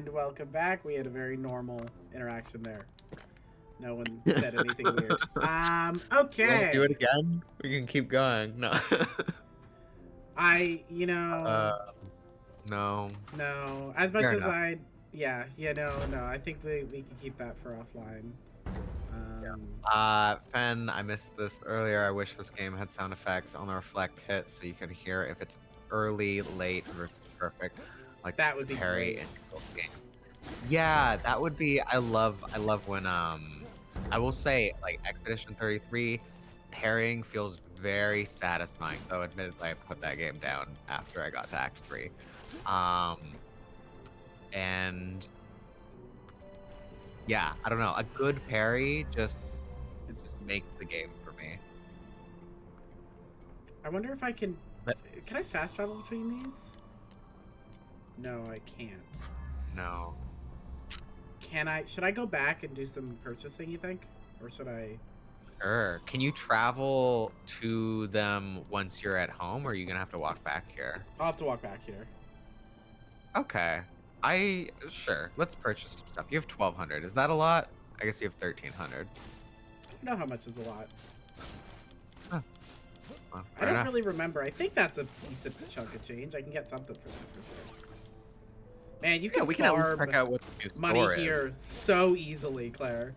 And welcome back. We had a very normal interaction there. No one said anything weird. You want Okay. to do it again? We can keep going. No. I, No. no. As much Fair as enough. no. I think we can keep that for offline. Fen, I missed this earlier. I wish this game had sound effects on the reflect hit so you could hear if it's early, late, versus perfect. Like That would be parry great. in both games. Yeah, that would be. I love when I will say like Expedition 33 parrying feels very satisfying. Though admittedly I put that game down after I got to Act 3. And yeah, I don't know. A good parry just makes the game for me. I wonder if I can. But Can I fast travel between these? No, I can't. no. Can I? Should I go back and do some purchasing? You think, or should I? Sure. Can you travel to them once you're at home, or are you gonna have to walk back here? I'll have to walk back here. Okay. Sure. Let's purchase some stuff. You have 1,200. Is that a lot? I guess you have 1,300. I don't know how much is a lot. Well, I fair don't enough. really remember. I think that's a decent chunk of change. I can get something for that for sure. Man, you Yeah, can we can at least farm check out what the new money store here is. so easily, Claire.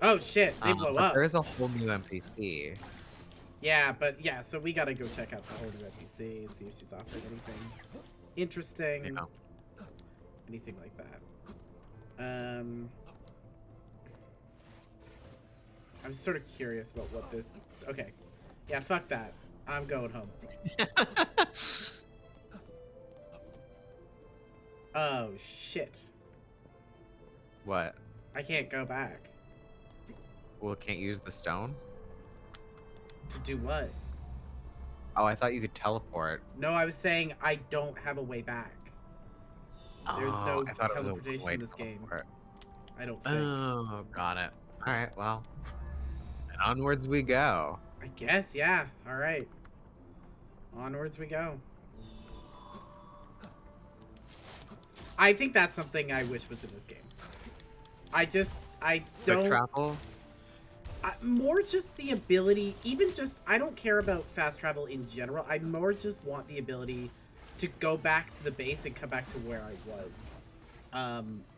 Oh shit, they blow But up. there is a whole new NPC. Yeah, but yeah, so we gotta go check out the whole new NPC, see if she's offering anything interesting, Yeah. anything like that. I'm sort of curious about what this. Okay, yeah, fuck that. I'm going home. Oh shit, What? I can't go back. Well, can't use the stone? To do what? Oh, I thought you could teleport. No, I was saying I don't have a way back. There's Oh, no I thought it was a teleportation way in to this game. teleport. I don't think. Oh, got it. All right, well, and onwards we go. I guess, yeah. All right. Onwards we go. I think that's something I wish was in this game. I Quick don't. travel? More just the ability, even just, I don't care about fast travel in general. I more just want the ability to go back to the base and come back to where I was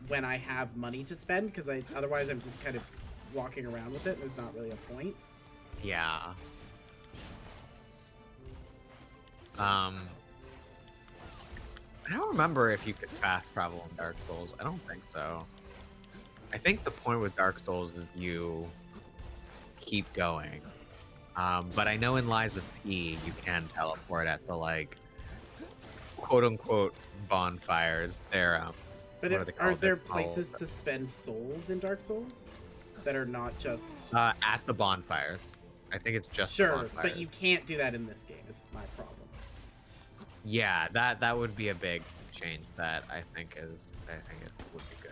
when I have money to spend, because otherwise I'm just kind of walking around with it and there's not really a point. Yeah. I don't remember if you could fast travel in Dark Souls. I don't think so. I think the point with Dark Souls is you keep going. But I know in Lies of P, you can teleport at the, like, quote-unquote bonfires. They're, But what are they are called? there They're called, places to spend souls in Dark Souls that are not just... at the bonfires. I think it's just the Sure, bonfires. but you can't do that in this game, is my problem. Yeah, that would be a big change that I think it would be good.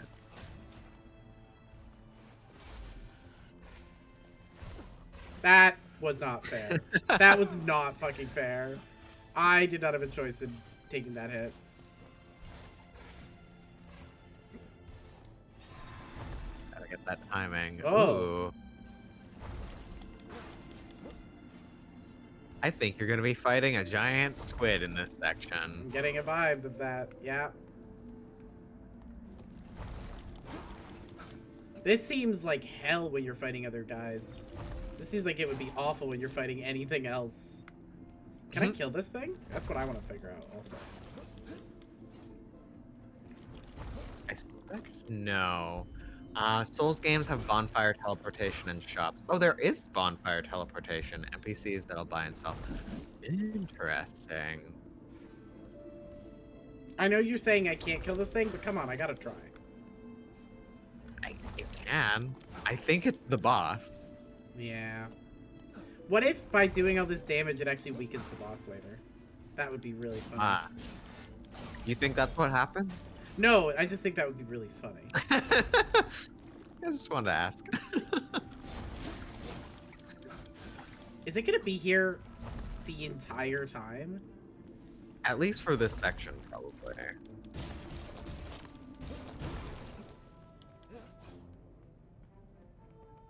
That was not fair. That was not fucking fair. I did not have a choice in taking that hit. Gotta get that timing. Oh. Ooh. I think you're gonna be fighting a giant squid in this I'm section. getting a vibe of that. Yeah. This seems like hell when you're fighting other guys. This seems like it would be awful when you're fighting anything else. Can I kill this thing? That's what I want to figure out also. I suspect no. Souls games have bonfire teleportation and shops. Oh, there is bonfire teleportation. NPCs that'll buy and sell. Interesting. I know you're saying I can't kill this thing, but come on, I gotta try. It can. I think it's the boss. Yeah. What if by doing all this damage it actually weakens the boss later? That would be really funny. You think that's what happens? No, I just think that would be really funny. I just wanted to ask. Is it gonna be here the entire time? At least for this section, probably.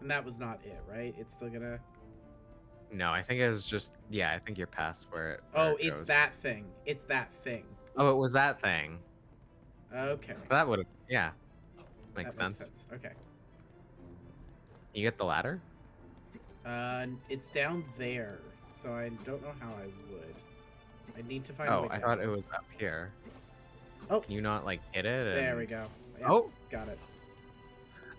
And that was not it, right? It's still gonna... No, I think it was just, yeah, I think you're past where it Oh, it's goes. that thing. It's that thing. Oh, it was that thing. Okay. That would have, yeah, makes That makes sense. sense. Okay. You get the ladder? It's down there, so I don't know how I would. I need to find a Oh, way I down. thought it was up here. Oh. Can you not, like, hit it? And... There we go. Yeah, Oh! got it.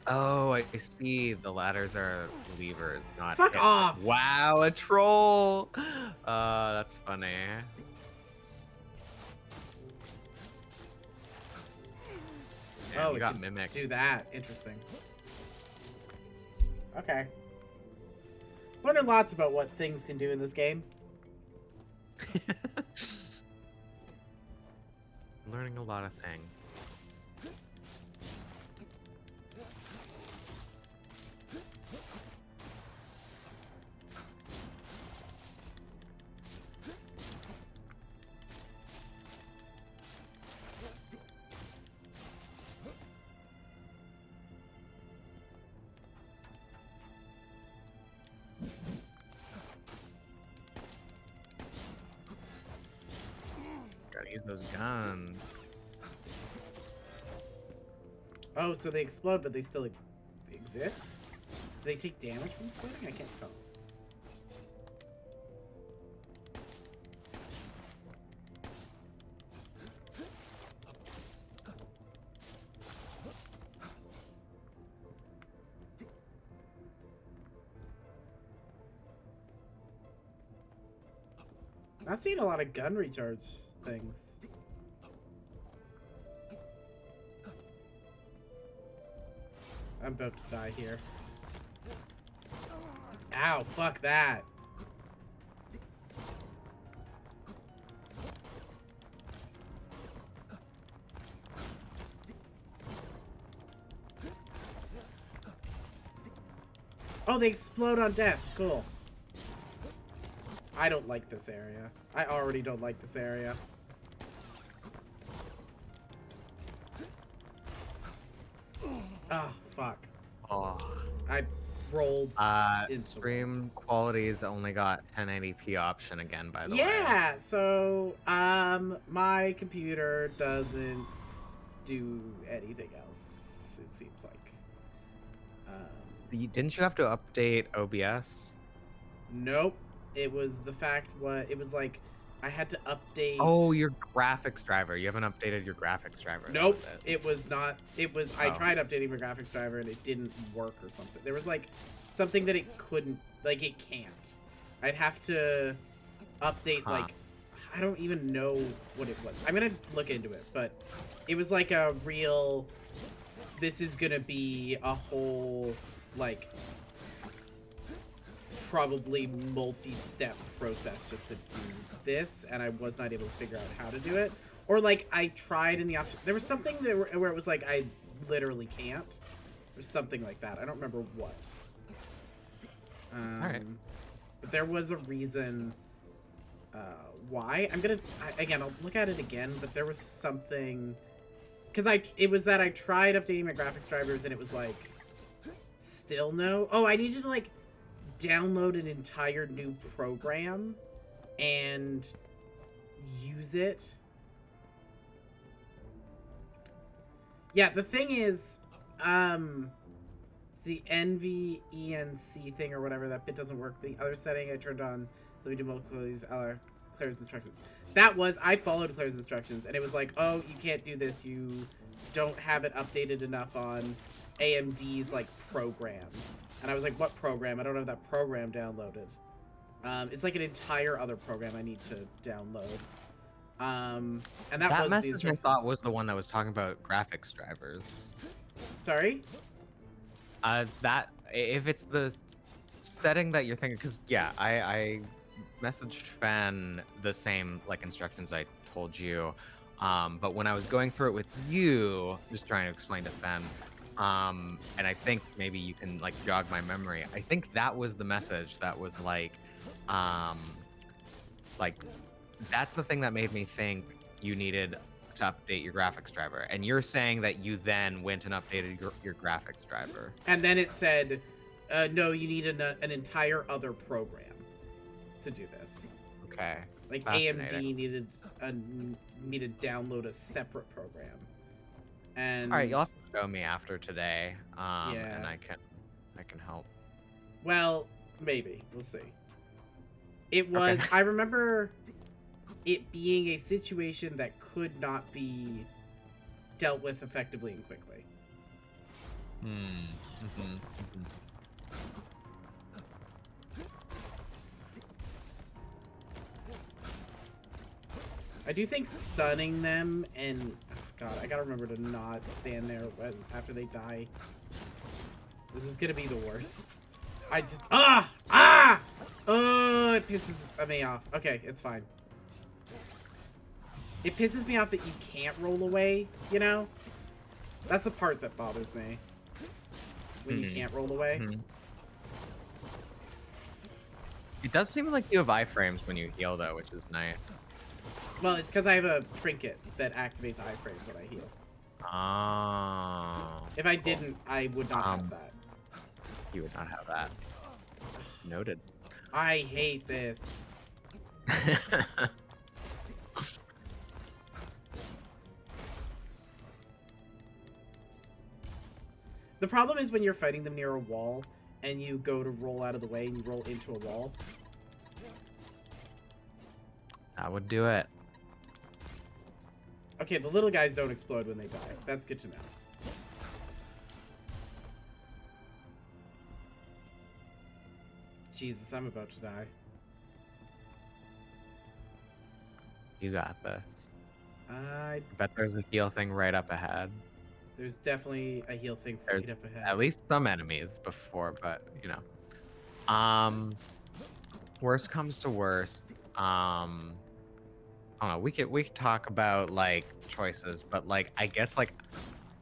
Oh, I see. The ladders are levers, not Fuck hit. off! Wow, a troll! That's funny. Damn, Oh, you it got can mimicked. do that. Interesting. Okay. Learning lots about what things can do in this game. Learning a lot of things. Gotta use those guns. Oh, so they explode, but they still exist? Do they take damage from exploding? I can't tell. Not seeing a lot of gun recharge things. I'm about to die here. Ow, fuck that. Oh, they explode on death. Cool. I don't like this area. I already don't like this area. Oh, fuck. Oh. I rolled into Stream quality's only got 1080p option again, by the way. Yeah, so my computer doesn't do anything else, it seems like. Didn't you have to update OBS? Nope. It was the fact what it was like I had to update. Oh, your graphics driver. You haven't updated your graphics driver. Nope. It was not. It was. I Oh. tried updating my graphics driver and it didn't work or something. There was like something that it couldn't. Like it can't. I'd have to update. Huh. Like I don't even know what it was. I'm gonna look into it, but it was like a real. This is gonna be a whole like probably multi-step process just to do this, and I was not able to figure out how to do it. Or like I tried in the option. There was something there where it was like I literally can't. Or something like that. I don't remember what. All right. But there was a reason why. Again, I'll look at it again, but there was something because it was that I tried updating my graphics drivers and it was like still no. Oh, I needed to like download an entire new program and use it. Yeah, the thing is, it's the NVENC thing or whatever, that bit doesn't work. The other setting I turned on, so we do multiple of these Claire's instructions. That was, I followed Claire's instructions, and it was like, oh, you can't do this, you don't have it updated enough on AMD's, like, program. And I was like, what program? I don't have that program downloaded. It's like an entire other program I need to download. And that was message I thought was the one that was talking about graphics drivers. Sorry? That if it's the setting that you're thinking, because yeah, I messaged Fan the same like instructions I told you, but when I was going through it with you, just trying to explain to Fan, and I think maybe you can like jog my memory. I think that was the message that was like that's the thing that made me think you needed to update your graphics driver. And you're saying that you then went and updated your graphics driver. And then it said, no, you need an entire other program to do this. Okay. Like AMD needed me to download a separate program. And all right, you'll have to show me after today, yeah. and I can help. Well, maybe we'll see. It was. Okay. I remember it being a situation that could not be dealt with effectively and quickly. I do think stunning them and God, I gotta remember to not stand there after they die. This is gonna be the worst. I just oh, it pisses me off. Okay, it's fine. It pisses me off that you can't roll away, you know? That's the part that bothers me. When you can't roll away. It does seem like you have iframes when you heal, though, which is nice. Well, it's because I have a trinket that activates iframes when I heal. Oh. If I didn't, I would not have that. You would not have that. Noted. I hate this. The problem is when you're fighting them near a wall and you go to roll out of the way and you roll into a wall. That would do it. Okay, the little guys don't explode when they die. That's good to know. Jesus, I'm about to die. You got this. I bet there's a heal thing right up ahead. There's definitely a heal thing right up ahead. At least some enemies before, but you know. Worst comes to worst. I don't know. We could talk about like choices, but like I guess like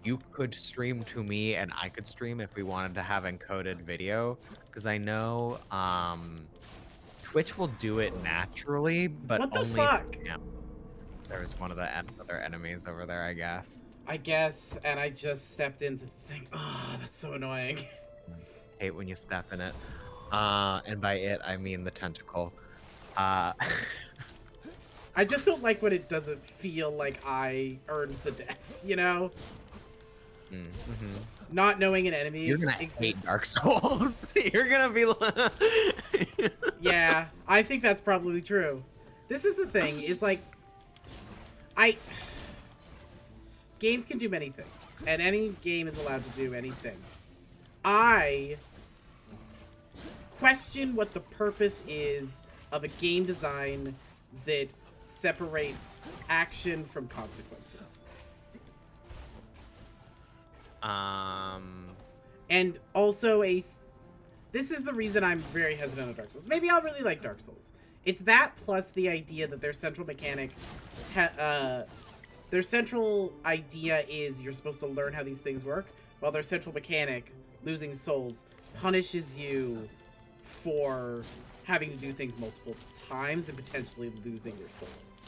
you could stream to me and I could stream if we wanted to have encoded video, because I know Twitch will do it naturally, but what the only fuck? Yeah. There was one of the other enemies over there, I guess. And I just stepped into the thing. Oh, that's so annoying. Hate when you step in it. And by it, I mean the tentacle. I just don't like when it doesn't feel like I earned the death, you know? Not knowing an enemy You're gonna hate Dark Souls. You're gonna be Yeah, I think that's probably true. This is the thing, is like... Games can do many things, and any game is allowed to do anything. I question what the purpose is of a game design that separates action from consequences. And also this is the reason I'm very hesitant on Dark Souls. Maybe I'll really like Dark Souls. It's that plus the idea that their central mechanic, their central idea is you're supposed to learn how these things work, while their central mechanic, losing souls, punishes you for having to do things multiple times and potentially losing your souls.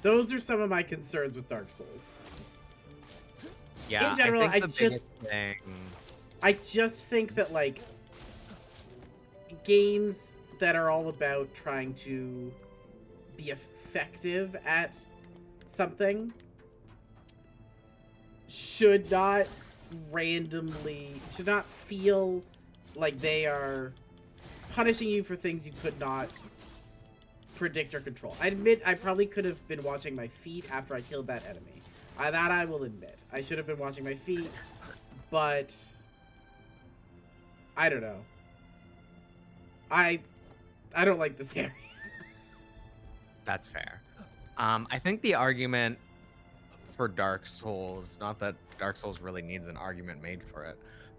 Those are some of my concerns with Dark Souls. Yeah, in general, I just think that like games that are all about trying to be effective at something should not feel like they are punishing you for things you could not predict or control. I admit I probably could have been watching my feet after I killed that enemy. That I will admit. I should have been watching my feet, but I don't know. I don't like this area. That's fair. I think the argument for Dark Souls, not that Dark Souls really needs an argument made for it,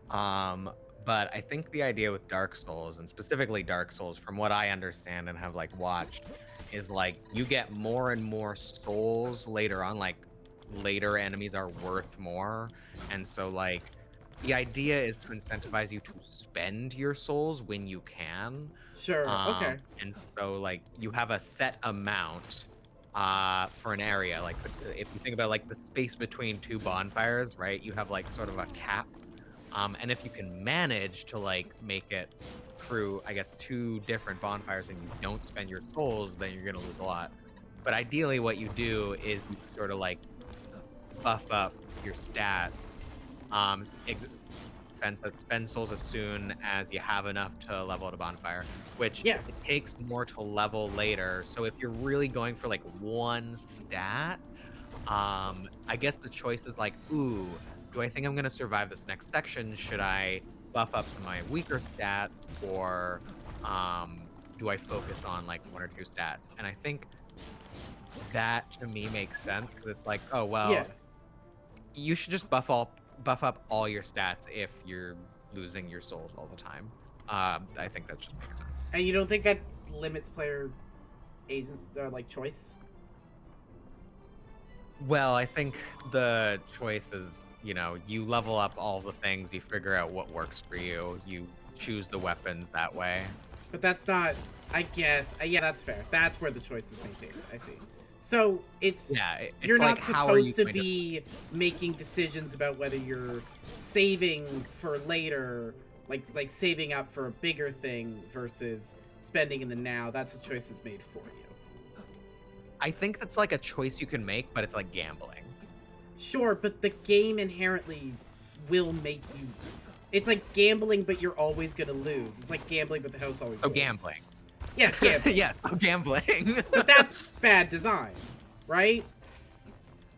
but I think the idea with Dark Souls, and specifically Dark Souls, from what I understand and have like watched, is like you get more and more souls later on, like later enemies are worth more, and so like the idea is to incentivize you to spend your souls when you can. Sure. Okay. And so like you have a set amount for an area. Like if you think about like the space between two bonfires, right? You have like sort of a cap. And if you can manage to like make it through, I guess, two different bonfires and you don't spend your souls, then you're gonna lose a lot. But ideally what you do is you sort of like buff up your stats. Spend souls as soon as you have enough to level at a bonfire, which Yeah. it takes more to level later. So if you're really going for like one stat, I guess the choice is like, ooh, do I think I'm gonna survive this next section? Should I buff up some of my weaker stats, or do I focus on like one or two stats? And I think that to me makes sense because it's like, oh Yeah. well, you should just buff up all your stats if you're losing your souls all the time. I think that just makes sense. And you don't think that limits player agents like choice? Well, I think the choice is, you level up all the things, you figure out what works for you, you choose the weapons that way. But that's not. I guess. Yeah, that's fair. That's where the choice is maintained. I see. So it's Yeah, it's you're like not how are you supposed to going to be making decisions about whether you're saving for later, like saving up for a bigger thing versus spending in the now. That's a choice that's made for you. I think that's like a choice you can make, but it's like gambling. Sure, but the game inherently will make you. It's like gambling, but you're always gonna lose. It's like gambling, but the house always So wins. gambling. Yeah, it's gambling. Yes, so gambling. But that's bad design, right?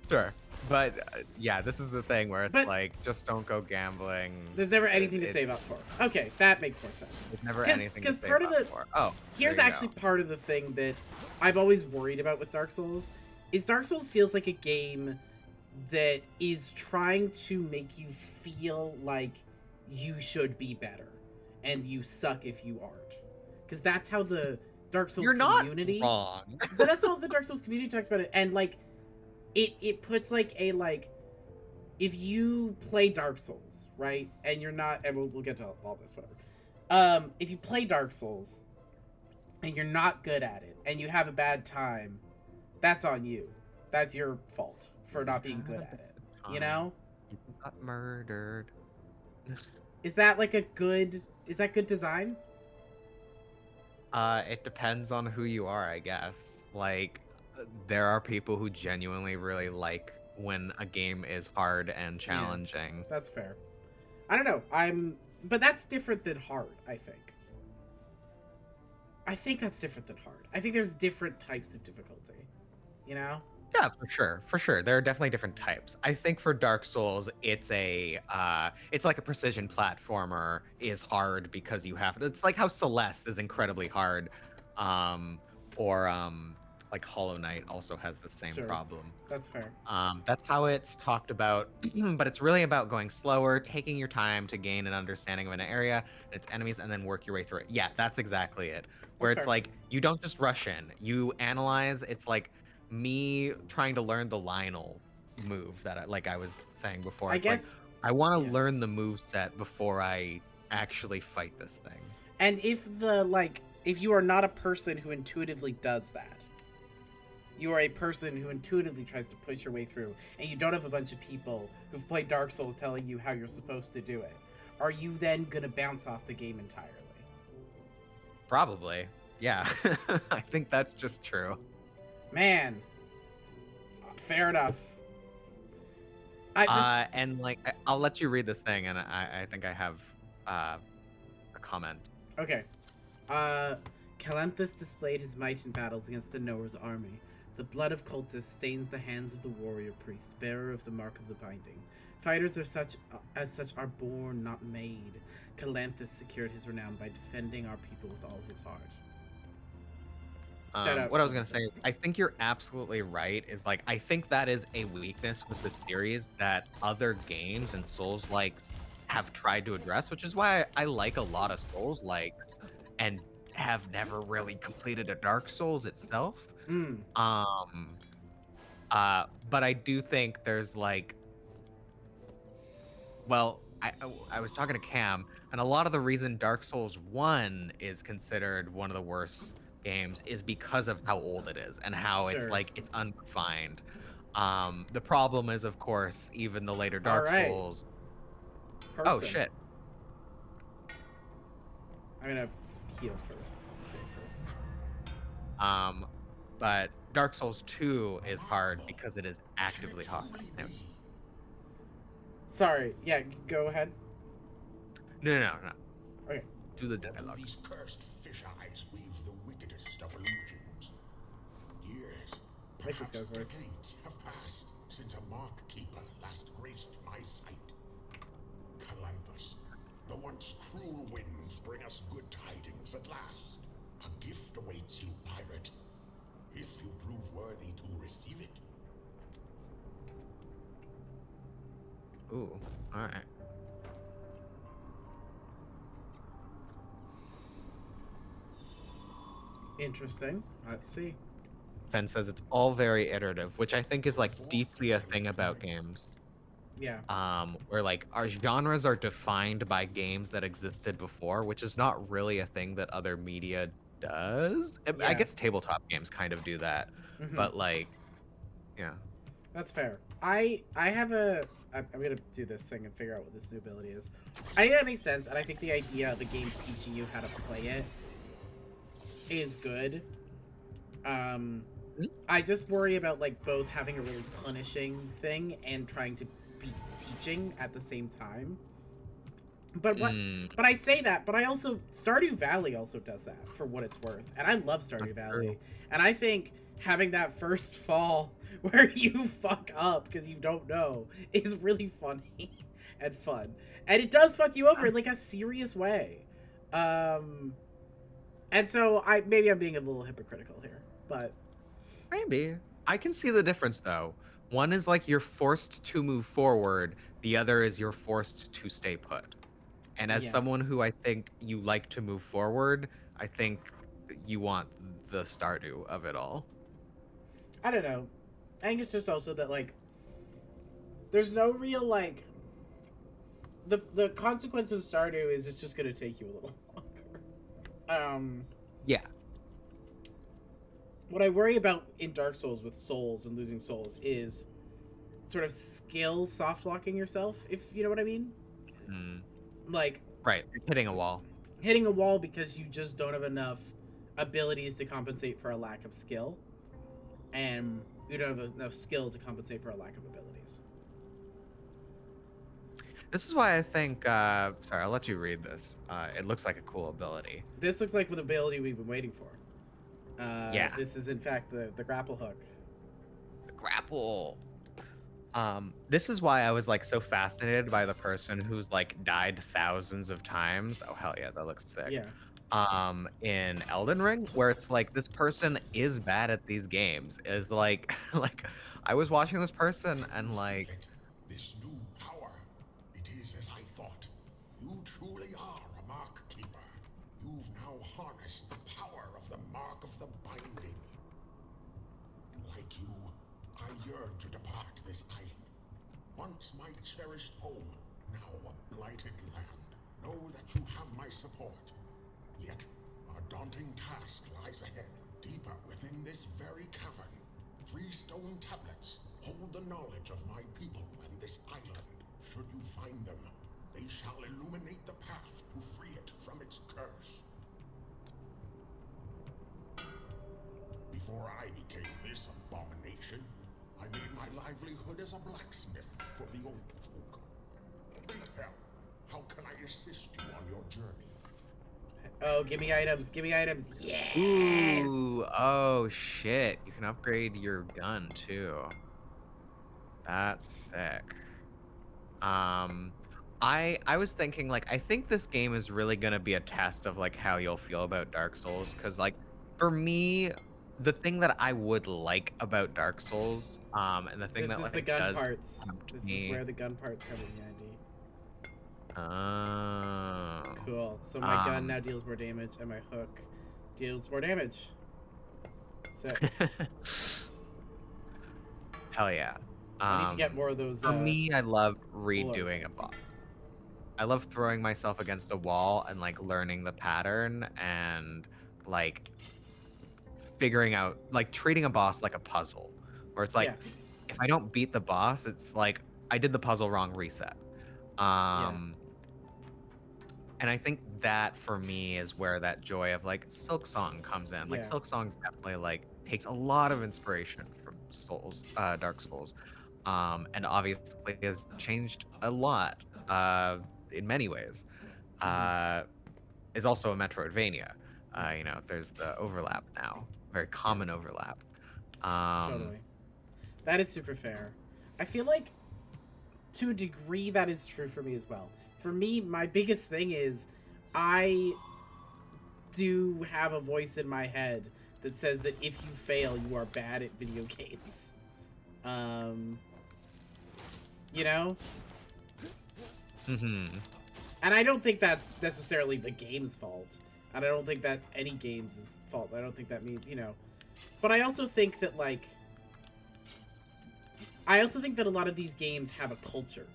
Sure. But yeah, this is the thing where it's But- like, just don't go gambling. There's never anything to It- save up for. Okay, that makes more sense. There's never 'Cause- anything 'cause to save part of up the- for. Oh, Here's there you actually go. part of the thing that I've always worried about with Dark Souls is Dark Souls feels like a game that is trying to make you feel like you should be better and you suck if you aren't. Because that's how the Dark Souls You're not community wrong. but that's all the Dark Souls community talks about it, and like it puts like a like if you play Dark Souls, right, and you're not, and we'll get to all this, whatever. If you play Dark Souls and you're not good at it and you have a bad time, that's on you. That's your fault for not being good at it. You know? You got murdered. Is that like is that good design? It depends on who you are, I guess. Like, there are people who genuinely really like when a game is hard and challenging. That's fair. I don't know. But that's different than hard, I think. I think that's different than hard. I think there's different types of difficulty. You know? Yeah, for sure. There are definitely different types. I think for Dark Souls, it's like a precision platformer is hard because you have. It's like how Celeste is incredibly hard, or like Hollow Knight also has the same Sure. problem. That's fair. That's how it's talked about, but it's really about going slower, taking your time to gain an understanding of an area, its enemies, and then work your way through it. Yeah, that's exactly it. Where That's it's fair. like you don't just rush in, you analyze. It's like me trying to learn the Lionel move that I was saying before. I It's guess, like I want to yeah. learn the move set before I actually fight this thing. and if you are not a person who intuitively does that, you are a person who intuitively tries to push your way through, and you don't have a bunch of people who've played Dark Souls telling you how you're supposed to do it, are you then gonna bounce off the game entirely? Probably, yeah. I think that's just true. Man, fair enough. And like I'll let you read this thing, and I think I have a comment. Okay. Calanthus displayed his might in battles against the Noah's army. The blood of cultists stains the hands of the warrior priest, bearer of the mark of the binding. Fighters as such are born, not made. Calanthus secured his renown by defending our people with all his heart. Shout out What I was gonna say Calanthus. is, I think you're absolutely right. Is like I think that is a weakness with the series that other games and Souls likes have tried to address, which is why I like a lot of Souls likes and have never really completed a Dark Souls itself. Mm. But I do think there's like, well, I was talking to Cam, and a lot of the reason Dark Souls 1 is considered one of the worst games is because of how old it is and how it's Sure. like it's unrefined. The problem is, of course, even the later All Dark right. Souls. Oh Person. shit. I'm gonna heal first. Save first. Um, but Dark Souls 2 is hard Remarkable. because it is Can it actively hostile. truly No, be? Sorry. Yeah, go ahead. no. Okay. Do the Or do dialogue. these cursed fish eyes weave the wickedest of illusions? Years, I like this perhaps guy's voice. decades, have passed since a mark keeper last graced my sight. Calanthus, the once cruel winds bring us good tidings at last. A gift awaits you, pirate, if you prove worthy to receive it. Ooh, all right. Interesting. Let's see. Fen says it's all very iterative, which I think is like Fourth deeply a thing entering about time. games. Yeah. Where like our genres are defined by games that existed before, which is not really a thing that other media does. I Yeah. guess tabletop games kind of do that, Mm-hmm. but like, yeah. That's fair. I have a. I'm gonna do this thing and figure out what this new ability is. I think that makes sense, and I think the idea of the game teaching you how to play it is good. Um, Mhm. I just worry about like both having a really punishing thing and trying to be teaching at the same time. But what? Mm, But I say that, but I also Stardew Valley also does that for what it's worth, and I love Stardew that's true. Valley, and I think having that first fall where you fuck up because you don't know is really funny and fun, and it does fuck you over in like a serious way. Um, and so maybe I'm being a little hypocritical here, but Maybe. I can see the difference though. One is like you're forced to move forward, the other is you're forced to stay put. And as yeah, someone who I think you like to move forward, I think you want the Stardew of it all. I don't know. I think it's just also that like there's no real like the consequence of Stardew is it's just gonna take you a little longer. Yeah. What I worry about in Dark Souls with souls and losing souls is sort of skill soft locking yourself, if you know what I mean. Mm, Like right. You're hitting a wall. hitting a wall because you just don't have enough abilities to compensate for a lack of skill, and you don't have enough skill to compensate for a lack of abilities. This is why I think. Sorry, I'll let you read this. It looks like a cool ability. This looks like the ability we've been waiting for. Yeah. This is in fact the grapple hook. The grapple. This is why I was like so fascinated by the person who's like died thousands of times. Oh hell yeah, that looks sick. Yeah. In Elden Ring, where it's like this person is bad at these games. Is like like I was watching this person Can and you like feel it? This new power. It is as I thought. You truly are a mark keeper. You've now harnessed the power of the mark of the binding. Like you, I yearn to depart this island. Once my cherished home, now a blighted land. Know that you have my support. Yet, a daunting task lies ahead. Deeper within this very cavern, 3 stone tablets hold the knowledge of my people and this island. Should you find them, they shall illuminate the path to free it from its curse. Before I became this abomination, I made my livelihood as a blacksmith for the old folk. Pray tell, how can I assist you on your journey? Oh, give me items! Give me items! Yes. ooh, oh shit. You can upgrade your gun too. That's sick. Um I was thinking like I think this game is really gonna be a test of like how you'll feel about Dark Souls because like for me the thing that I would like about Dark Souls and the thing This that is the like gun does parts. tempt This is me where the gun parts come in handy. oh Cool. So my gun um now deals more damage, and my hook deals more damage. Sick. hell yeah I need to get more of those for me I love pull redoing a things. boss I love throwing myself against a wall and like learning the pattern and like figuring out like treating a boss like a puzzle, where it's like Yeah, if I don't beat the boss, it's like I did the puzzle wrong, reset. yeah, Um, and I think that for me is where that joy of like Silk Song comes in. Like yeah. Silk Song's definitely like takes a lot of inspiration from Dark Souls, and obviously has changed a lot in many ways. Hmm. Uh, is also a Metroidvania. There's the overlap now, very Yeah, common overlap. Um, totally. That is super fair. I feel like to a degree that is true for me as well. For me, my biggest thing is I do have a voice in my head that says that if you fail, you are bad at video games. Um, you know? hmm And I don't think that's necessarily the game's fault. And I don't think that's any game's fault. I don't think that means, But I also think that, like, a lot of these games have a culture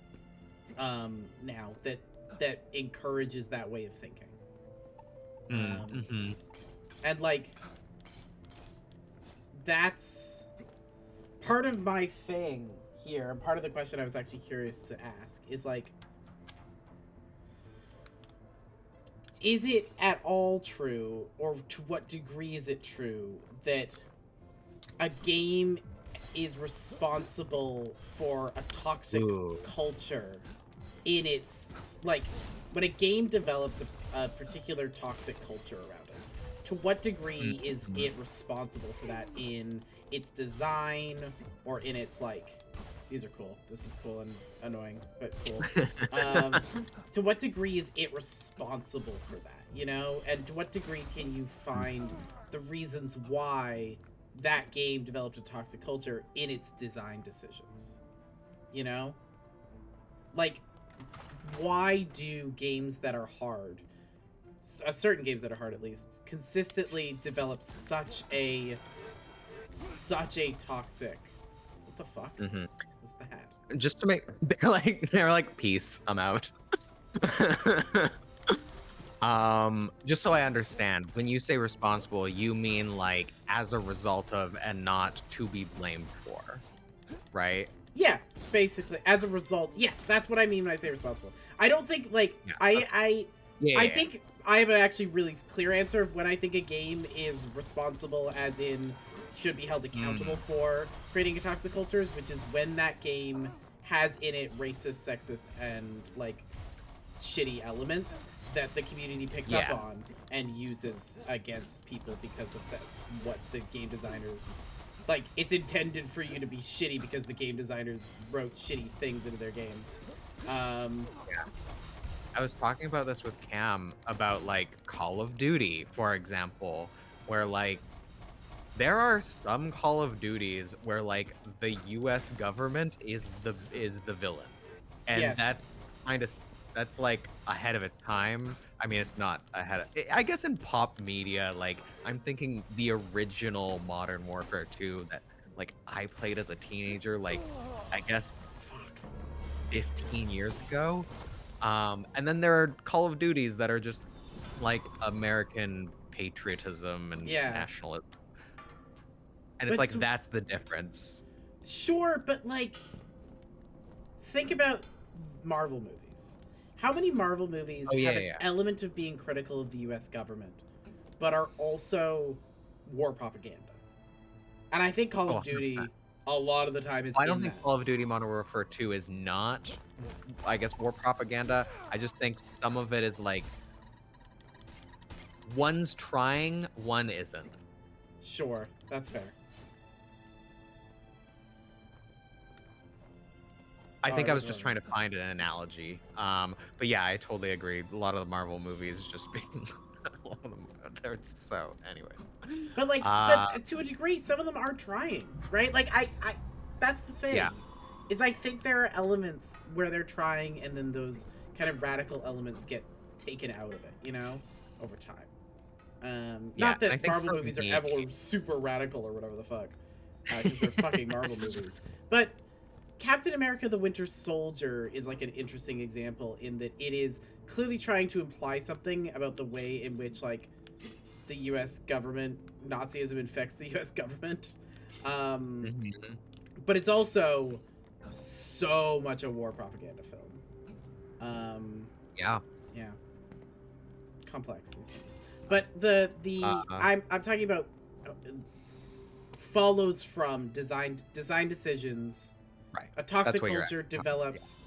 now that encourages that way of thinking. mm-hmm. And, like, that's part of my thing here. And part of the question I was actually curious to ask is, like, is it at all true, or to what degree is it true, that a game is responsible for a toxic Ooh. culture in its, like, when a game develops a particular toxic culture around it, to what degree is Mhm. it responsible for that in its design, or in its, like, these are cool, this is cool and annoying, but cool. To what degree is it responsible for that, and to what degree can you find the reasons why that game developed a toxic culture in its design decisions, you know like, why do games that are hard, certain games that are hard at least, consistently develop such a toxic, what the fuck Mhm. was that? Just to make they're like peace, I'm out. Just so I understand, when you say responsible, you mean like as a result of and not to be blamed for, right? Yeah, basically, as a result, yes, that's what I mean when I say responsible. I don't think, like, Yeah. I Okay. I Yeah. I Yeah, think I have an actually really clear answer of when I think a game is responsible, as in should be held accountable for creating a toxic culture, which is when that game has in it racist, sexist, and, like, shitty elements that the community picks up yeah. on and uses against people because of that, what the game designers, like, it's intended for you to be shitty because the game designers wrote shitty things into their games. Yeah. I was talking about this with Cam about like Call of Duty, for example, where like there are some Call of Duties where like the US government is the villain. And yes, that's kind of that's like ahead of its time. I mean, it's not ahead of, I guess in pop media, like I'm thinking the original Modern Warfare 2 that like I played as a teenager, like I guess fuck, 15 years ago. And then there are Call of Duties that are just like American patriotism and yeah, nationalism. And it's but like that's the difference. sure, but, like, think about Marvel movies. How many Marvel movies Oh yeah, have yeah, an yeah. element of being critical of the US government, but are also war propaganda? And I think Call Oh, of 100%. Duty, a lot of the time, is I don't in think that. Call of Duty Modern Warfare 2 is not, I guess, war propaganda. I just think some of it is like one's trying, one isn't. Sure, that's fair. I Oh, I think I was wasn't just wrong. trying to find an analogy. But yeah, I totally agree. A lot of the Marvel movies just being, a lot of them, they're so. Anyways, But, like, uh, but to a degree, some of them are trying, right? Like, that's the thing, yeah, is I think there are elements where they're trying, and then those kind of radical elements get taken out of it, over time. yeah, Not and I that think Marvel for movies are me, ever super radical or whatever the fuck, because they're fucking Marvel movies. But Captain America: The Winter Soldier is like an interesting example in that it is clearly trying to imply something about the way in which like the U.S. government, Nazism infects the U.S. government, Mhm. but it's also so much a war propaganda film. Yeah. Yeah, complex these things. But the Uh, I'm talking about follows from design decisions. right. A That's toxic what you're at. culture Yeah. develops,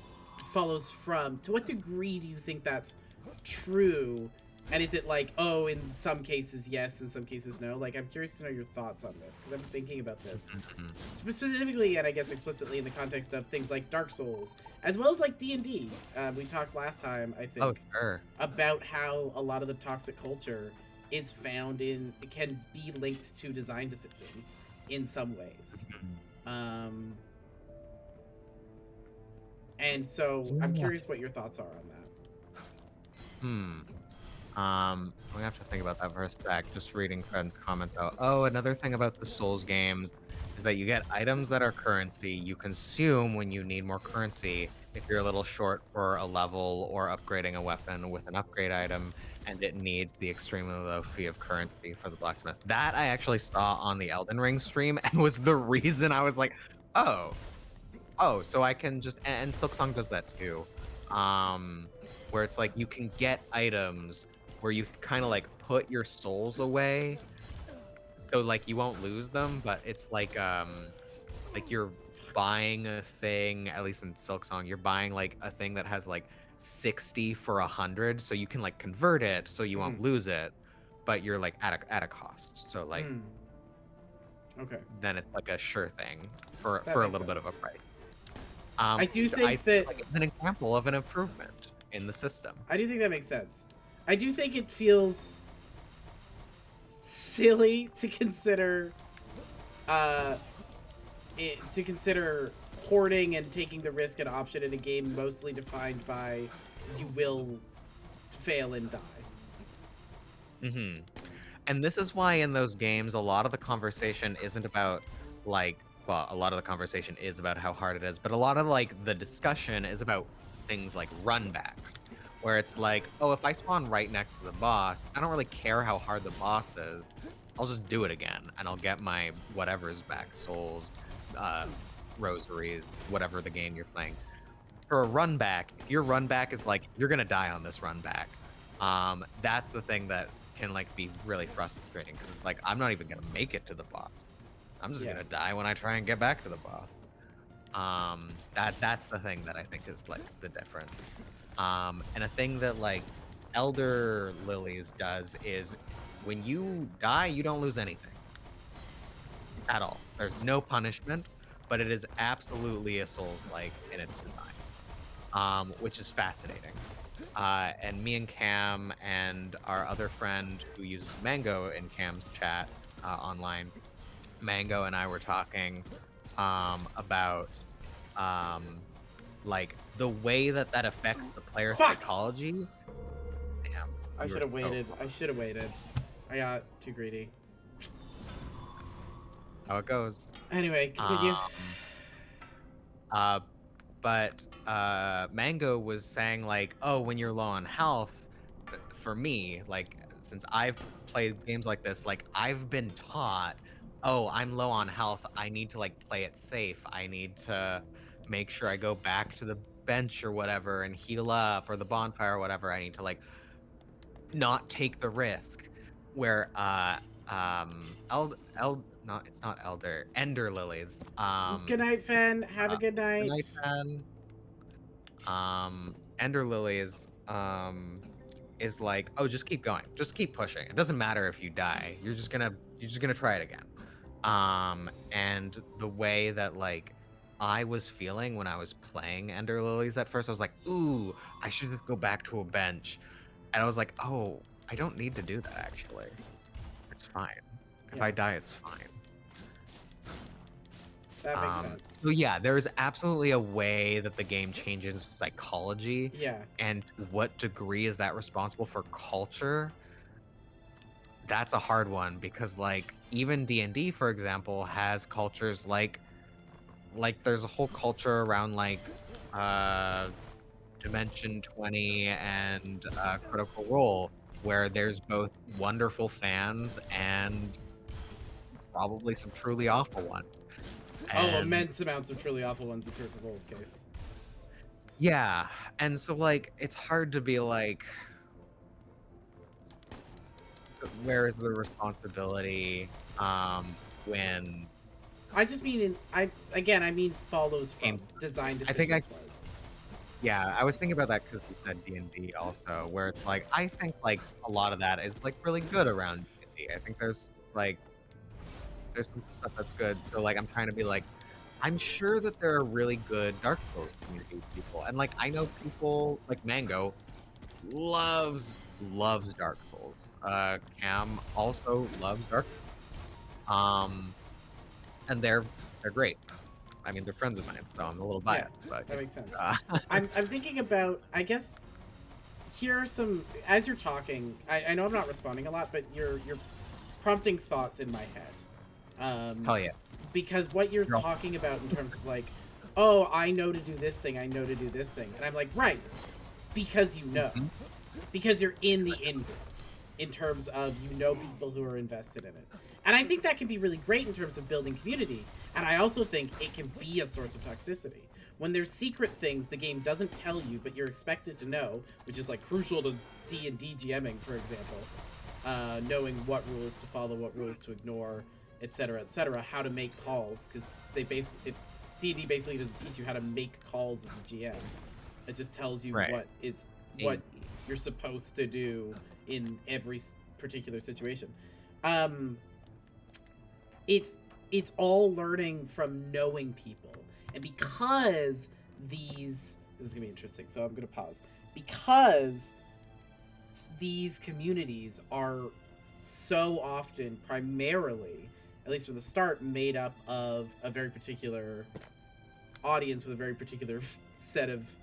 follows from. To what degree do you think that's true? And is it like, oh, in some cases yes, in some cases no? Like, I'm curious to know your thoughts on this because I'm thinking about this Mhm. specifically, and I guess explicitly in the context of things like Dark Souls, as well as like D&D. We talked last time, I Oh, think, sure. about how a lot of the toxic culture is found in, it can be linked to design decisions in some ways. Mhm. And so I'm Yeah. curious what your thoughts are on that. Hmm. I'm gonna have to think about that for a sec. Just reading friends' comment though. Oh, another thing about the Souls games is that you get items that are currency you consume when you need more currency. If you're a little short for a level or upgrading a weapon with an upgrade item, and it needs the extremely low fee of currency for the blacksmith. That I actually saw on the Elden Ring stream and was the reason I was like, oh, so I can just and Silksong does that too. Where it's like you can get items where you kind of like put your souls away so like you won't lose them, but it's like you're buying a thing, at least in Silksong, you're buying like a thing that has like 60 for 100, so you can like convert it so you Mm-hmm. won't lose it, but you're like at a cost. So like Mm. Okay, then it's like a sure thing that for a makes little bit of a sense. price. I do Which I think feel that like is an example of an improvement in the system. I do think that makes sense. I do think it feels silly to consider uh to consider hoarding and taking the risk an option in a game mostly defined by you will fail and die. Hmm. And this is why in those games, a lot of the conversation isn't about like, well, a lot of the conversation is about how hard it is, but a lot of like the discussion is about things like runbacks, where it's like, oh, if I spawn right next to the boss, I don't really care how hard the boss is. I'll just do it again and I'll get my whatever's back, souls, uh, rosaries, whatever the game you're playing. For a run back, if your run back is like you're gonna die on this run back, that's the thing that can like be really frustrating because it's like I'm not even gonna make it to the boss. I'm just Yeah. gonna die when I try and get back to the boss. That's the thing that I think is like the difference. And a thing that like Elder Lilies does is when you die, you don't lose anything at all. There's no punishment, but it is absolutely a Souls like in its design, which is fascinating. And me and Cam and our other friend who uses Mango in Cam's chat online, Mango and I were talking about um, like the way that that affects the player Fuck! psychology. Damn, I you should were have so waited. I close. should have waited. I got too greedy. How it goes. Anyway, continue. Um, uh, but Mango was saying like, oh, when you're low on health, for me, like since I've played games like this, like I've been taught, oh, I'm low on health. I need to like play it safe. I need to make sure I go back to the bench or whatever and heal up or the bonfire or whatever. I need to like not take the risk. Where not it's not elder ender lilies Good night, Fen. Have a uh, good the night. night ender lilies is like, oh, just keep going, just keep pushing, it doesn't matter if you die, you're just gonna try it again. And the way that like I was feeling when I was playing ender lilies at first, I was like, ooh, I should just go back to a bench, and I was like, oh, I don't need to do that actually, it's fine, if Yeah, I die it's fine. that makes sense. So yeah, there's absolutely a way that the game changes psychology, Yeah, and to what degree is that responsible for culture? That's a hard one because like even D&D, for example, has cultures like like there's a whole culture around like uh Dimension 20 and Critical Role where there's both wonderful fans and probably some truly awful ones. Oh, And immense amounts of truly awful ones in Critical Role's case. yeah, and so like it's hard to be like, where is the responsibility when I just mean I mean follows from games. design I think I decisions wise. Yeah, I was thinking about that because you said D&D also, where it's like I think like a lot of that is like really good around D&D. I think there's some stuff that's good. So like I'm trying to be like, I'm sure that there are really good Dark Souls community people, and like I know people like Mango loves Dark Souls. Cam also loves Dark Souls. And they're great. I mean, they're friends of mine, so I'm a little Yeah, biased, but that makes sense. uh, I'm thinking about, I guess, here are some, as you're talking, I know I'm not responding a lot, but you're prompting thoughts in my head. hell yeah. Because what you're Girl. talking about in terms of like, oh, I know to do this thing, I know to do this thing. And I'm like, right, because you know. Mhm. Because you're in the in group, in terms of you know people who are invested in it. And I think that can be really great in terms of building community. And I also think it can be a source of toxicity. When there's secret things the game doesn't tell you, but you're expected to know, which is like crucial to D&D GMing, for example, knowing what rules to follow, what rules to ignore, etc., how to make calls, because D&D basically doesn't teach you how to make calls as a GM. It just tells you Right. what you're supposed to do in every particular situation. Um, it's all learning from knowing people, and because this is gonna be interesting, so I'm gonna pause. Because these communities are so often primarily, at least from the start, made up of a very particular audience with a very particular set of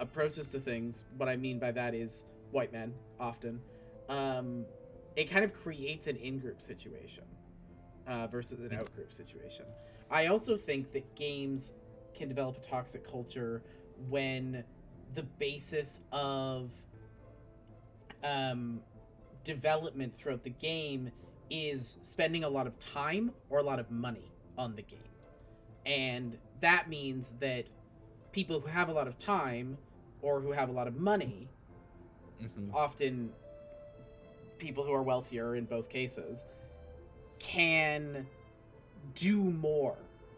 approaches to things. What I mean by that is white men often. It kind of creates an in-group situation versus an out-group situation. I also think that games can develop a toxic culture when the basis of development throughout the game is spending a lot of time or a lot of money on the game. And that means that people who have a lot of time or who have a lot of money, Mhm. often people who are wealthier in both cases, can do more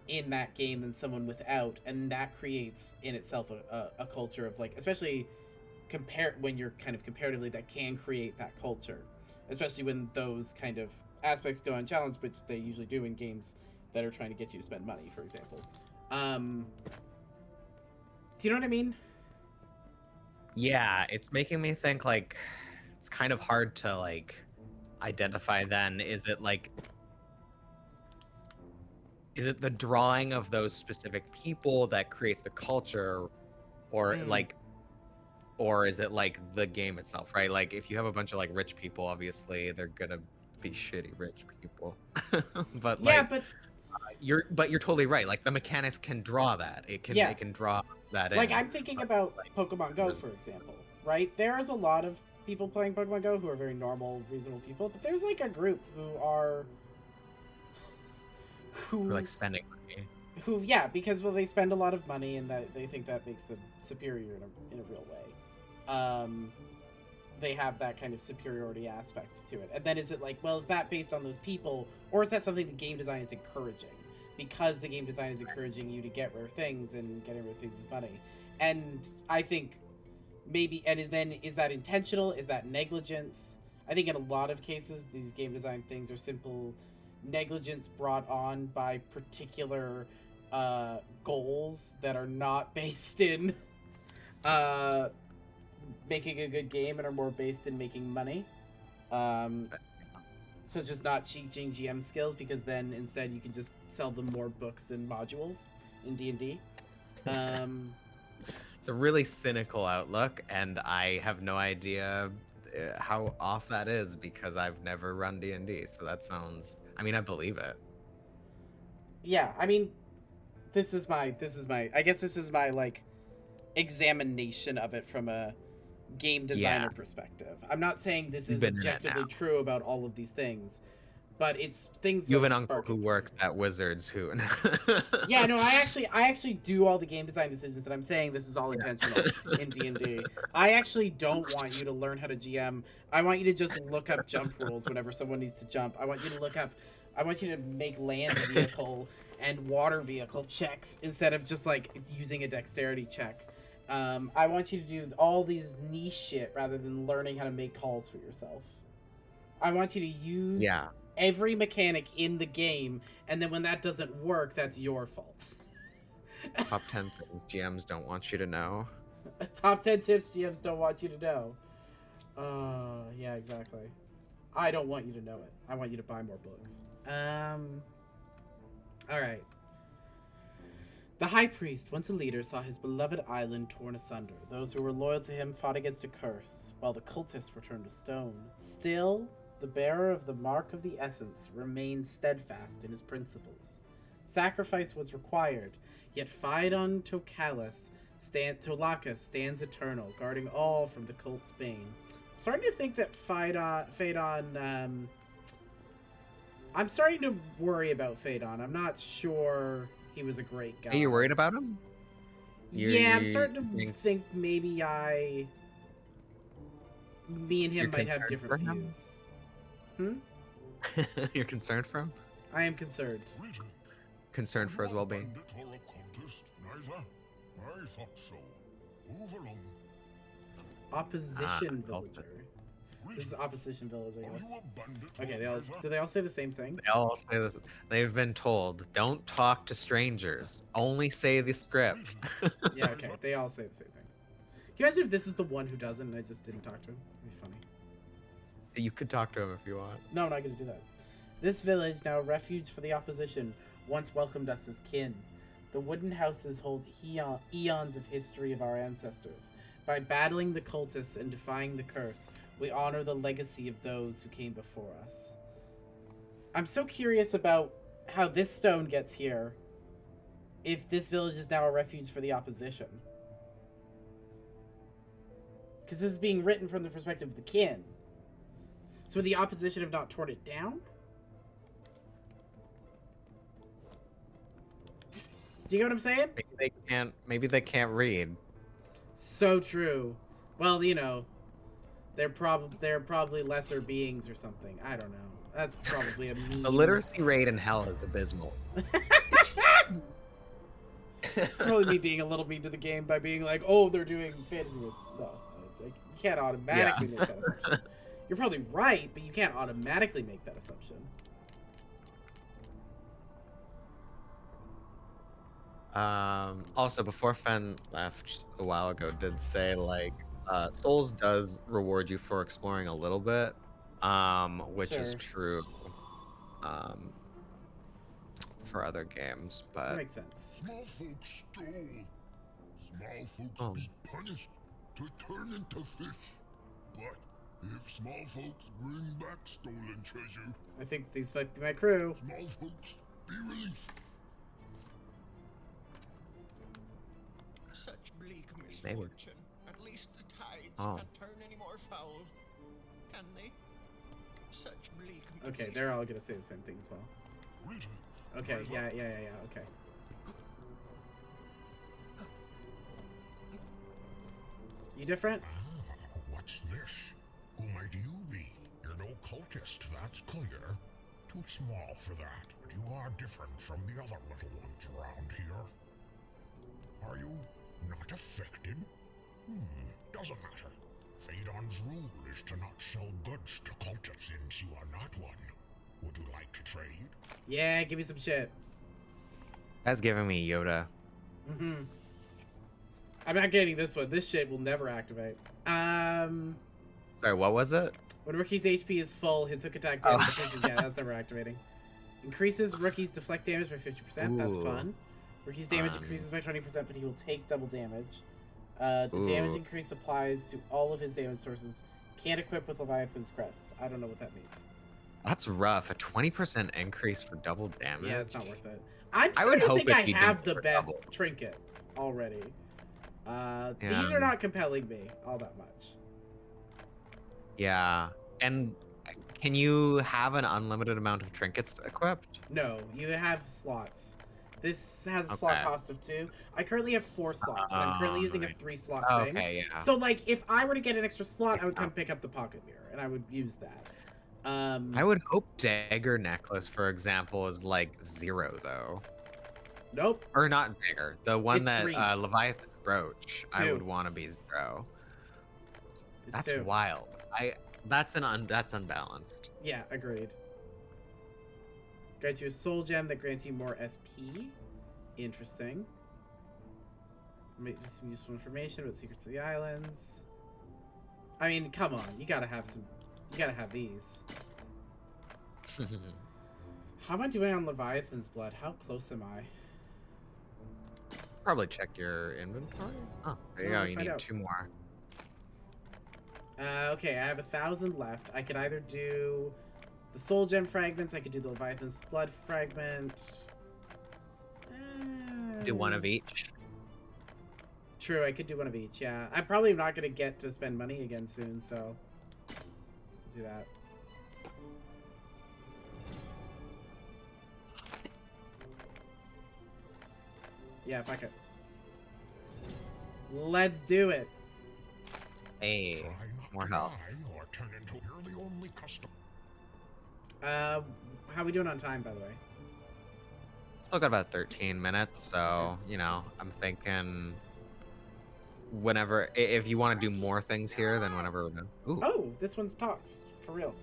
in that game than someone without, and that creates in itself a culture of like, especially when you're kind of comparatively, that can create that culture, especially when those kind of aspects go unchallenged, which they usually do in games that are trying to get you to spend money, for example. Do you know what I mean? Yeah, it's making me think like it's kind of hard to like identify then. Is it the drawing of those specific people that creates the culture, or Mm. like or is it like the game itself, right? Like if you have a bunch of like rich people, obviously they're gonna be shitty rich people. But Yeah, like but you're totally right. Like the mechanics can draw that. yeah, It can draw that like in. I'm thinking about Like Pokemon Go, for example, right? There's a lot of people playing Pokemon Go who are very normal, reasonable people, but there's like a group we're who like spending money. yeah, because well, they spend a lot of money and that they think that makes them superior in a real way. They have that kind of superiority aspect to it. And then is it like, well, is that based on those people, or is that something the game design is encouraging? Because the game design is encouraging you to get rare things, and getting rare things is money. And I think maybe, and then is that intentional? Is that negligence? I think in a lot of cases, these game design things are simple negligence brought on by particular goals that are not based in uh, making a good game and are more based in making money. Um, But so it's just not teaching GM skills, because then instead you can just sell them more books and modules in D&D. it's a really cynical outlook, and I have no idea how off that is because I've never run D&D. So that sounds. I mean, I believe it. Yeah, I mean, this is my I guess this is my like examination of it from a game designer perspective. I'm not saying this You've is been in it objectively now. true about all of these things, but it's things You that have are an uncle who sparking for me. works at Wizards who. Yeah, no, I actually do all the game design decisions, and I'm saying this is all intentional in D&D. I actually don't want you to learn how to GM. I want you to just look up jump rules whenever someone needs to jump. I want you to make land vehicle and water vehicle checks instead of just like using a dexterity check. I want you to do all these niche shit rather than learning how to make calls for yourself. I want you to use every mechanic in the game, and then when that doesn't work, that's your fault. Top 10 things GMs don't want you to know. Top 10 tips GMs don't want you to know. Yeah, exactly. I don't want you to know it. I want you to buy more books. Alright. The High Priest, once a leader, saw his beloved island torn asunder. Those who were loyal to him fought against a curse, while the cultists were turned to stone. Still, the bearer of the Mark of the Essence remained steadfast in his principles. Sacrifice was required, yet Phaedon Tolakis stands eternal, guarding all from the cult's bane. I'm starting to think that Phaedon, I'm starting to worry about Phaedon. I'm not sure he was a great guy. Are you worried about him? Yeah, I'm starting to think maybe me and him might have different views. You're concerned for him? I am concerned. Concerned for his well-being. I thought so. Move along. Opposition villager. This is opposition villager. Okay, do they all say the same thing? They all say this. They've been told, don't talk to strangers. Only say the script. Yeah, okay. They all say the same thing. Can you imagine if this is the one who doesn't and I just didn't talk to him? It'd be funny. You could talk to him if you want. No, I'm not going to do that. This village, now a refuge for the opposition, once welcomed us as kin. The wooden houses hold eons of history of our ancestors. By battling the cultists and defying the curse, we honor the legacy of those who came before us. I'm so curious about how this stone gets here, if this village is now a refuge for the opposition. Because this is being written from the perspective of the kin. So would the opposition have not torn it down? Do you get what I'm saying? Maybe they can't read. So true. Well, you know, they're probably lesser beings or something. I don't know. That's probably a mean. The literacy rate in hell is abysmal. It's probably me being a little mean to the game by being like, "Oh, they're doing fantasy." No, it's like, you can't automatically make that assumption. You're probably right, but you can't automatically make that assumption. Also, before Fen left a while ago, did say like Souls does reward you for exploring a little bit, which is true for other games, but that makes sense. Small folks stole. Small folks be punished to turn into fish. But if small folks bring back stolen treasure, I think these might be my crew. Small folks be released. Such bleak misfortune. At least the tides can't turn any more foul. Can they? Such bleak. Okay, they're all gonna say the same thing as well. Greetings. Okay, yeah, okay. You different? Ah, what's this? Who might you be? You're no cultist, that's clear. Too small for that, but you are different from the other little ones around here. Are you not affected? Doesn't matter. Phaedon's rule is to not sell goods to cultists since you are not one. Would you like to trade? Yeah, give me some shit. That's giving me Yoda. I'm not getting this one. This shit will never activate. Sorry, what was it? When rookie's HP is full, his hook attack damage increases. Yeah, that's never activating. Increases rookie's deflect damage by 50%. That's fun. Rookie's damage increases by 20%, but he will take double damage. The damage increase applies to all of his damage sources. Can't equip with Leviathan's Crest. I don't know what that means. That's rough. A 20% increase for double damage. Yeah, it's not worth it. I'm I would starting to hope think if I you did have the for best double. trinkets already. Yeah. These are not compelling me all that much. Yeah. And can you have an unlimited amount of trinkets equipped? No, you have slots. This has a slot Okay. cost of 2. I currently have 4 slots, and I'm currently using a 3-slot thing. Okay, yeah. So, like, if I were to get an extra slot, I would Yeah. come pick up the pocket mirror, and I would use that. I would hope dagger necklace, for example, is like 0 though. Nope. Or not dagger. The one It's that 3. Leviathan brooch, I 2. would want to be 0. It's That's 2. wild. That's unbalanced. Yeah, agreed. Grants you a soul gem that grants you more SP. Interesting. Just some useful information about secrets of the islands. I mean, come on, you gotta have some. You gotta have these. How am I doing on Leviathan's blood? How close am I? Probably check your inventory. Oh, there you Well, go. let's You find need out. 2 more. Okay, I have 1,000 left. I could either do the soul gem fragments. I could do the Leviathan's blood fragment. Do one of each. True, I could do one of each. Yeah, I'm probably not gonna get to spend money again soon, so do that. Yeah, fuck it. Let's do it. Hey, Try not more to health. die or turn into you're the only customer. How we doing on time, by the way? Still got about 13 minutes, so, you know, I'm thinking whenever, if you want to do more things here, then whenever we're done. Ooh. Oh, this one's talks for real.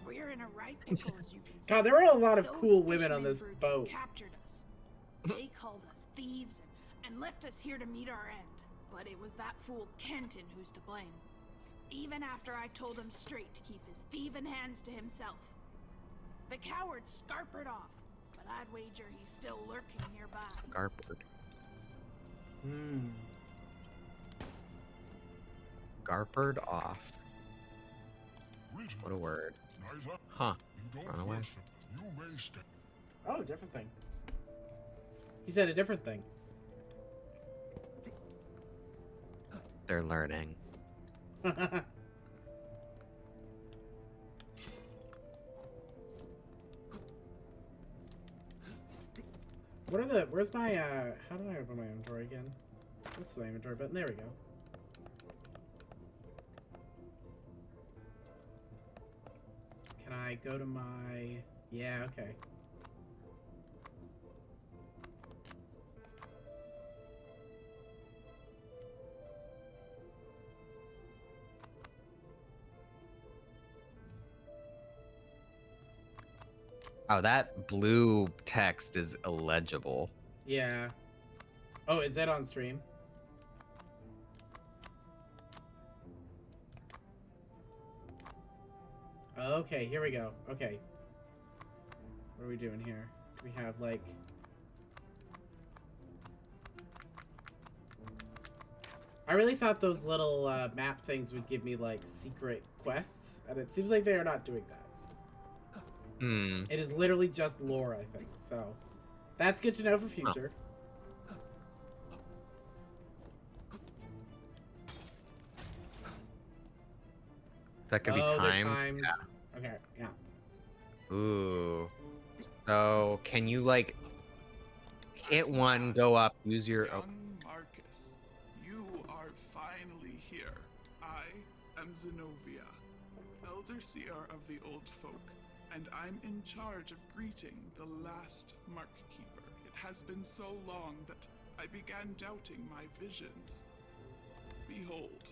We're in a right pickle, as you can see. God, there were a lot of Those cool women on fishermen this brutes boat. captured us. They called us thieves and left us here to meet our end. But it was that fool Kenton who's to blame. Even after I told him straight to keep his thieving hands to himself. The coward scarpered off, but I'd wager he's still lurking nearby. Garpard. Hmm. Garpard off. Greetings. What a word. Neither. Huh. You don't Run away. worship. You may stay. Oh, different thing. He said a different thing. They're learning. What are the? Where's my? How did I open my inventory again? This is my inventory button. There we go. Can I go to my? Yeah. Okay. Oh, that blue text is illegible. Yeah. Oh, is that on stream? Okay, here we go. Okay. What are we doing here? We have, like... I really thought those little map things would give me, like, secret quests, and it seems like they are not doing that. Hmm. It is literally just lore, I think, so... That's good to know for future. That could be Oh, they're timed. timed. Yeah. Okay, yeah. Ooh. So, can you, like, hit one, go up, use your... Oh, Young Marcus, you are finally here. I am Zenobia, Elder Seer of the Old Folk, and I'm in charge of greeting the last Mark Keeper. It has been so long that I began doubting my visions. Behold,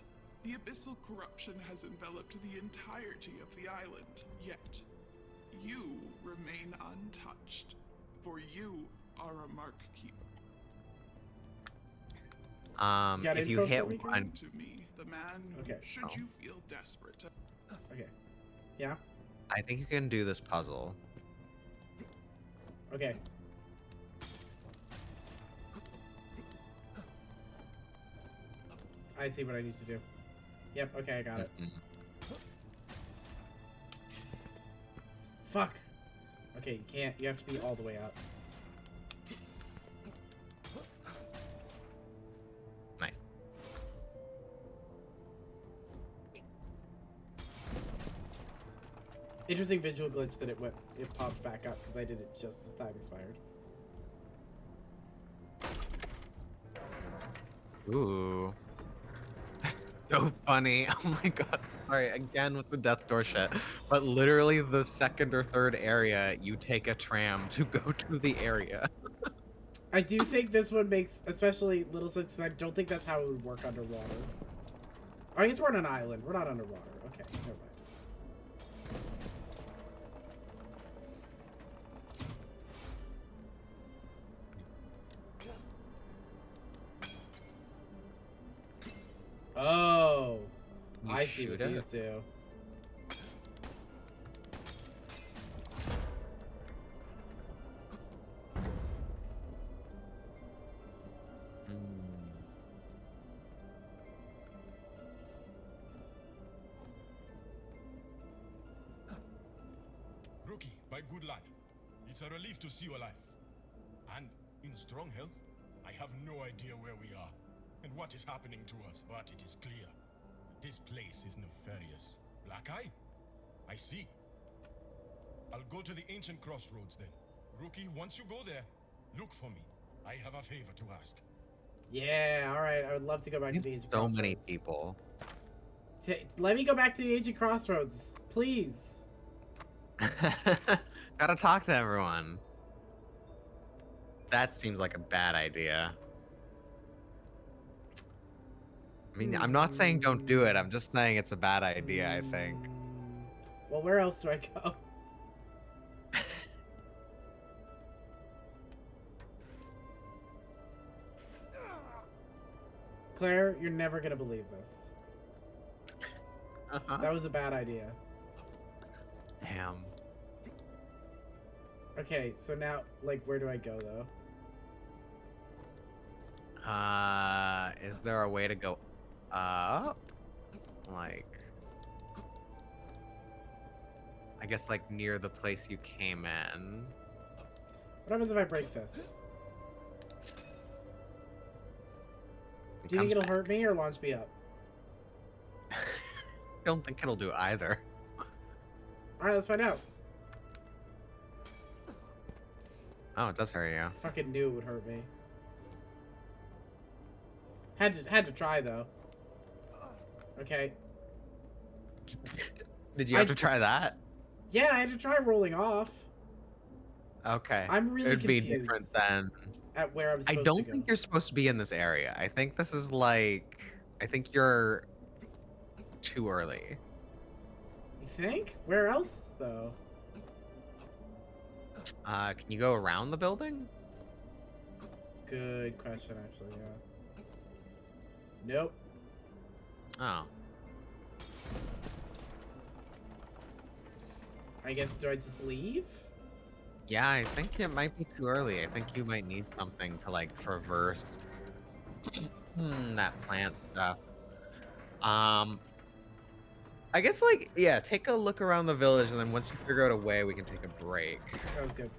the abyssal corruption has enveloped the entirety of the island, yet you remain untouched, for you are a Mark Keeper. Got if info you for hit me, one... To me, the man who, Okay. should Oh. you feel desperate to Okay. Yeah? I think you can do this puzzle. Okay. I see what I need to do. Yep, okay, I got it. Mhm. Fuck. Okay, you can't. You have to be all the way up. Nice. Interesting visual glitch that it popped back up because I did it just as time expired. Ooh. That's so funny. Oh my god. Sorry, again with the death door shit. But literally the second or third area, you take a tram to go to the area. I do think this one makes especially little sense. I don't think that's how it would work underwater. I guess we're on an island. We're not underwater. Okay, never mind. Oh, You I see what shoot it? these do. Rookie, my good lad, it's a relief to see you alive. And in strong health, I have no idea where we are and what is happening to us, but it is clear. This place is nefarious. Black Eye? I see. I'll go to the ancient crossroads then. Rookie, once you go there, look for me. I have a favor to ask. Yeah, all right. I would love to go back to the Age of So Crossroads. many people. Let me go back to the Age of Crossroads, please. Gotta talk to everyone. That seems like a bad idea. I mean, I'm not saying don't do it. I'm just saying it's a bad idea, I think. Well, where else do I go? Claire, you're never gonna believe this. Uh-huh. That was a bad idea. Damn. Okay, so now, like, where do I go, though? Is there a way to go up? Like, I guess like near the place you came in. What happens if I break this? It Do you think comes it'll back. hurt me or launch me up? Don't think it'll do either. Alright, let's find out. Oh, it does hurt you. Fucking knew it would hurt me. Had to try, though. Okay. Did you have to try that? Yeah, I had to try rolling off. Okay. I'm really It'd be different confused than. at where I'm I supposed don't to go. think you're supposed to be in this area. I think this is like. I think you're too early. You think? Where else, though? Can you go around the building? Good question, actually, yeah. Nope. Oh. I guess, do I just leave? Yeah, I think it might be too early. I think you might need something to like traverse that plant stuff. I guess like yeah, take a look around the village, and then once you figure out a way, we can take a break. That was good.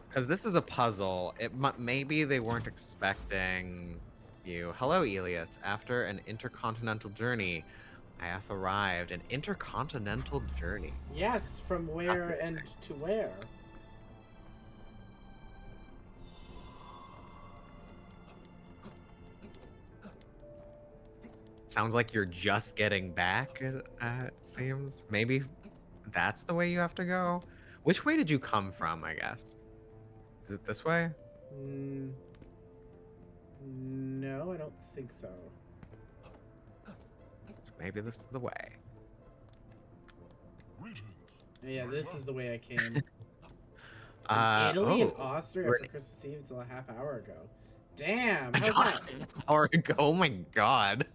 Because this is a puzzle. Maybe they weren't expecting you. Hello, Elias. After an intercontinental journey, I have arrived. An intercontinental journey. Yes, from where and to where? Sounds like you're just getting back, it seems. Maybe that's the way you have to go. Which way did you come from, I guess? Is it this way? No, I don't think so. So maybe this is the way. Greetings. Yeah, this is the way I came. It's Uh, in Italy and oh, Austria we're for in- Christmas Eve until a half hour ago. Damn, It's how's that? an hour ago. Oh my god.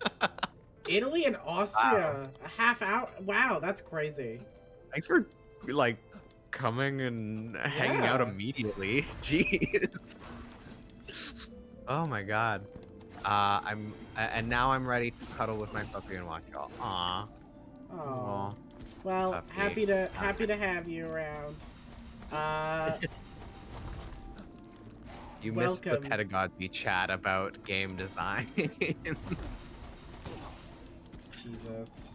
Italy and Austria, a half hour. Wow, that's crazy. Thanks for like coming and hanging out Yeah. immediately. Jeez. Oh my god. And now I'm ready to cuddle with my puppy and watch y'all. Aw. Oh. Well, Puppy. happy to have you around. You missed the welcome. pedagogy chat about game design. Jesus.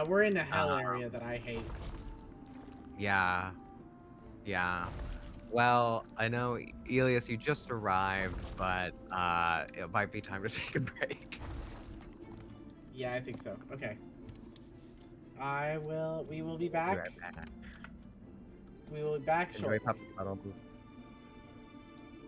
We're in the hell area that I hate. Yeah. Yeah. Well, I know, Elias, you just arrived, but it might be time to take a break. Yeah, I think so. Okay. We will be Be back. right back. We will be back Enjoy shortly. puppy cuddles.